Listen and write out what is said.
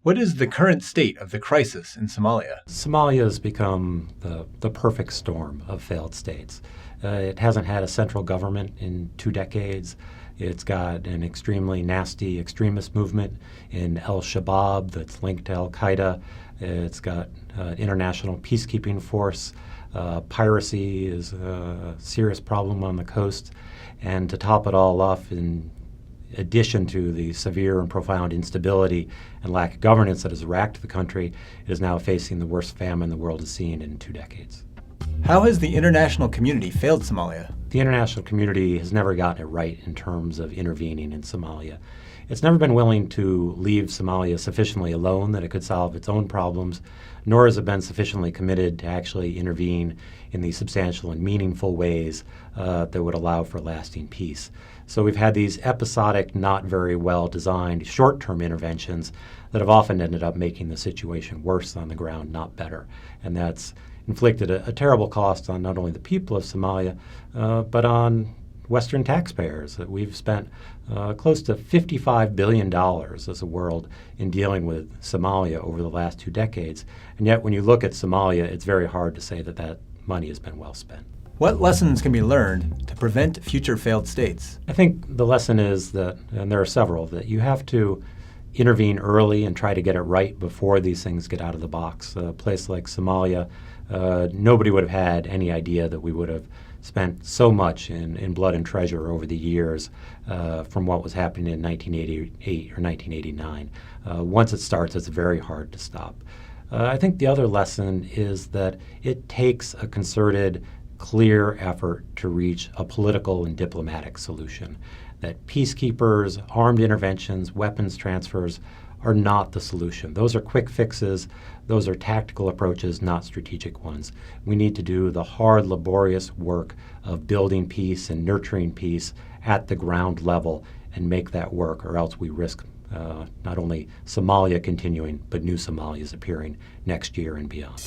What is the current state of the crisis in Somalia? Somalia has become the perfect storm of failed states. It hasn't had a central government in 2 decades. It's got an extremely nasty extremist movement in Al-Shabaab that's linked to Al-Qaeda. It's got an international peacekeeping force. Piracy is a serious problem on the coast. And to top it all off, in addition to the severe and profound instability and lack of governance that has racked the country, it is now facing the worst famine the world has seen in 2 decades. How has the international community failed Somalia? The international community has never gotten it right in terms of intervening in Somalia. It's never been willing to leave Somalia sufficiently alone that it could solve its own problems, nor has it been sufficiently committed to actually intervene in the substantial and meaningful ways that would allow for lasting peace. So we've had these episodic, not very well designed short-term interventions that have often ended up making the situation worse on the ground, not better. And that's inflicted a terrible cost on not only the people of Somalia, but on Western taxpayers. That we've spent close to $55 billion as a world in dealing with Somalia over the last 2 decades. And yet when you look at Somalia, it's very hard to say that that money has been well spent. What lessons can be learned to prevent future failed states? I think the lesson is that, and there are several, that you have to intervene early and try to get it right before these things get out of the box. A place like Somalia, nobody would have had any idea that we would have spent so much in blood and treasure over the years from what was happening in 1988 or 1989. Once it starts, it's very hard to stop. I think the other lesson is that it takes a concerted, clear effort to reach a political and diplomatic solution. That peacekeepers, armed interventions, weapons transfers are not the solution. Those are quick fixes. Those are tactical approaches, not strategic ones. We need to do the hard, laborious work of building peace and nurturing peace at the ground level and make that work, or else we risk not only Somalia continuing, but new Somalias appearing next year and beyond.